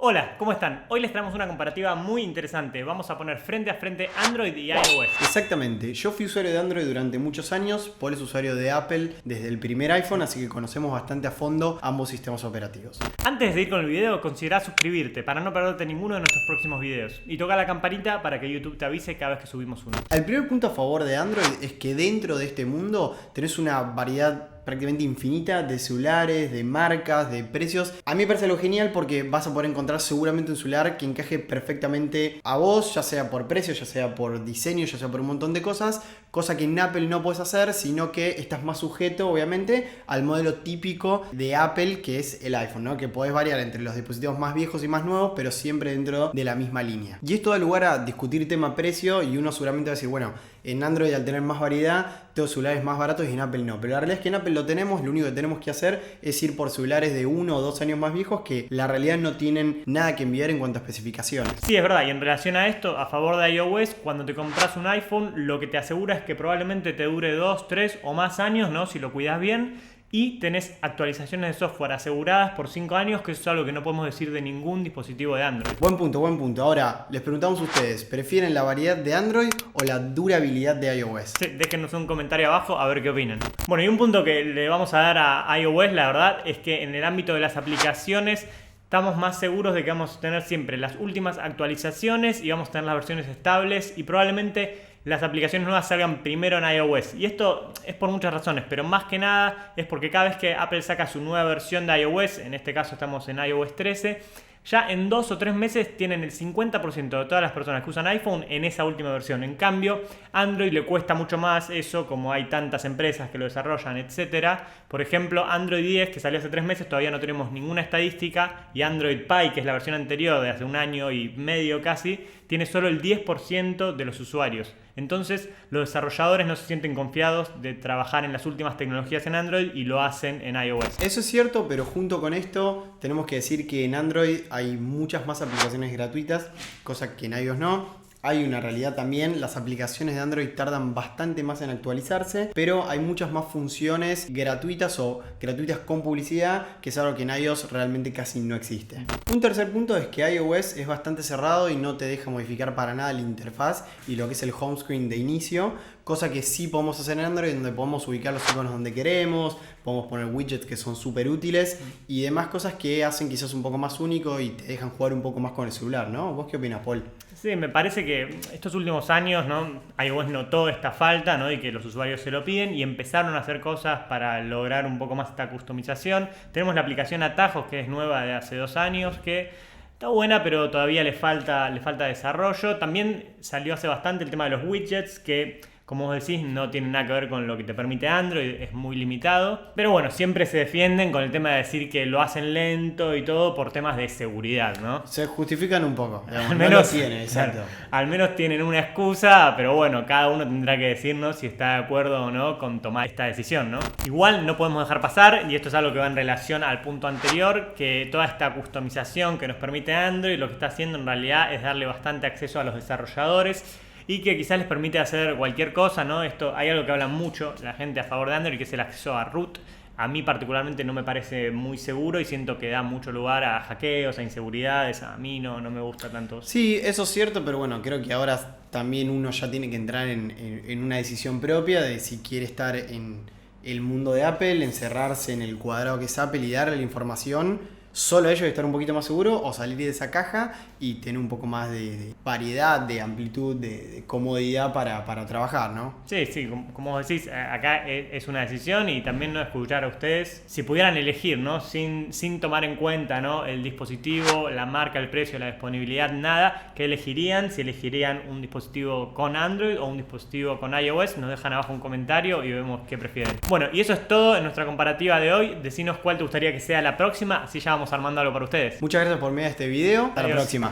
Hola, ¿cómo están? Hoy les traemos una comparativa muy interesante. Vamos a poner frente a frente Android y iOS. Exactamente, yo fui usuario de Android durante muchos años, Paul es usuario de Apple desde el primer iPhone, así que conocemos bastante a fondo ambos sistemas operativos. Antes de ir con el video, considera suscribirte para no perderte ninguno de nuestros próximos videos. Y toca la campanita para que YouTube te avise cada vez que subimos uno. El primer punto a favor de Android es que dentro de este mundo tenés una variedad prácticamente infinita de celulares, de marcas, de precios. A mí me parece algo genial porque vas a poder encontrar seguramente un celular que encaje perfectamente a vos, ya sea por precio, ya sea por diseño, ya sea por un montón de cosas, cosa que en Apple no puedes hacer, sino que estás más sujeto, obviamente, al modelo típico de Apple, que es el iPhone, ¿no? Que podés variar entre los dispositivos más viejos y más nuevos, pero siempre dentro de la misma línea. Y esto da lugar a discutir tema precio y uno seguramente va a decir, bueno, en Android al tener más variedad, tengo celulares más baratos y en Apple no. Pero la realidad es que en Apple lo tenemos, lo único que tenemos que hacer es ir por celulares de 1 o 2 años más viejos que la realidad no tienen nada que enviar en cuanto a especificaciones. Sí, es verdad, y en relación a esto, a favor de iOS, cuando te compras un iPhone, lo que te asegura es que probablemente te dure 2, 3 o más años, ¿no? Si lo cuidas bien. Y tenés actualizaciones de software aseguradas por 5 años, que eso es algo que no podemos decir de ningún dispositivo de Android. Buen punto, buen punto. Ahora, les preguntamos a ustedes, ¿prefieren la variedad de Android o la durabilidad de iOS? Sí, déjenos un comentario abajo a ver qué opinan. Bueno, y un punto que le vamos a dar a iOS, la verdad, es que en el ámbito de las aplicaciones estamos más seguros de que vamos a tener siempre las últimas actualizaciones y vamos a tener las versiones estables y probablemente las aplicaciones nuevas salgan primero en iOS. Y esto es por muchas razones, pero más que nada es porque cada vez que Apple saca su nueva versión de iOS, en este caso estamos en iOS 13, ya en 2 o 3 meses tienen el 50% de todas las personas que usan iPhone en esa última versión. En cambio, Android le cuesta mucho más eso, como hay tantas empresas que lo desarrollan, etc. Por ejemplo, Android 10, que salió hace 3 meses, todavía no tenemos ninguna estadística. Y Android Pie, que es la versión anterior de hace 1 año y medio casi, tiene solo el 10% de los usuarios. Entonces, los desarrolladores no se sienten confiados de trabajar en las últimas tecnologías en Android y lo hacen en iOS. Eso es cierto, pero junto con esto tenemos que decir que en Android hay muchas más aplicaciones gratuitas, cosa que en iOS no. Hay una realidad también, las aplicaciones de Android tardan bastante más en actualizarse, pero hay muchas más funciones gratuitas o gratuitas con publicidad, que es algo que en iOS realmente casi no existe. Un tercer punto es que iOS es bastante cerrado y no te deja modificar para nada la interfaz y lo que es el home screen de inicio, cosa que sí podemos hacer en Android, donde podemos ubicar los iconos donde queremos, podemos poner widgets que son súper útiles y demás cosas que hacen quizás un poco más único y te dejan jugar un poco más con el celular, ¿no? ¿Vos qué opinas, Paul? Sí, me parece que estos últimos años, ¿no? iOS notó esta falta, ¿no? Y que los usuarios se lo piden y empezaron a hacer cosas para lograr un poco más esta customización. Tenemos la aplicación Atajos, que es nueva de hace 2 años, que está buena, pero todavía le falta desarrollo. También salió hace bastante el tema de los widgets, que como vos decís, no tiene nada que ver con lo que te permite Android, es muy limitado. Pero bueno, siempre se defienden con el tema de decir que lo hacen lento y todo por temas de seguridad, ¿no? Se justifican un poco, digamos, Al no menos, lo tienen, exacto. Al menos tienen una excusa, pero bueno, cada uno tendrá que decirnos si está de acuerdo o no con tomar esta decisión, ¿no? Igual no podemos dejar pasar, y esto es algo que va en relación al punto anterior, que toda esta customización que nos permite Android, lo que está haciendo en realidad es darle bastante acceso a los desarrolladores, y que quizás les permite hacer cualquier cosa, ¿no? Esto hay algo que habla mucho la gente a favor de Android, que es el acceso a root. A mí particularmente no me parece muy seguro y siento que da mucho lugar a hackeos, a inseguridades. A mí no me gusta tanto. Sí, eso es cierto, pero bueno, creo que ahora también uno ya tiene que entrar en una decisión propia de si quiere estar en el mundo de Apple, encerrarse en el cuadrado que es Apple y darle la información solo a ellos y estar un poquito más seguro, o salir de esa caja y tener un poco más de variedad, de amplitud, de comodidad para trabajar, ¿no? Sí, como vos decís, acá es una decisión y también no escuchar a ustedes. Si pudieran elegir, ¿no? Sin tomar en cuenta, ¿no? El dispositivo, la marca, el precio, la disponibilidad, nada, ¿qué elegirían? Si elegirían un dispositivo con Android o un dispositivo con iOS, nos dejan abajo un comentario y vemos qué prefieren. Bueno, y eso es todo en nuestra comparativa de hoy. Decinos cuál te gustaría que sea la próxima, así ya vamos armando algo para ustedes. Muchas gracias por mirar este video. Hasta la próxima.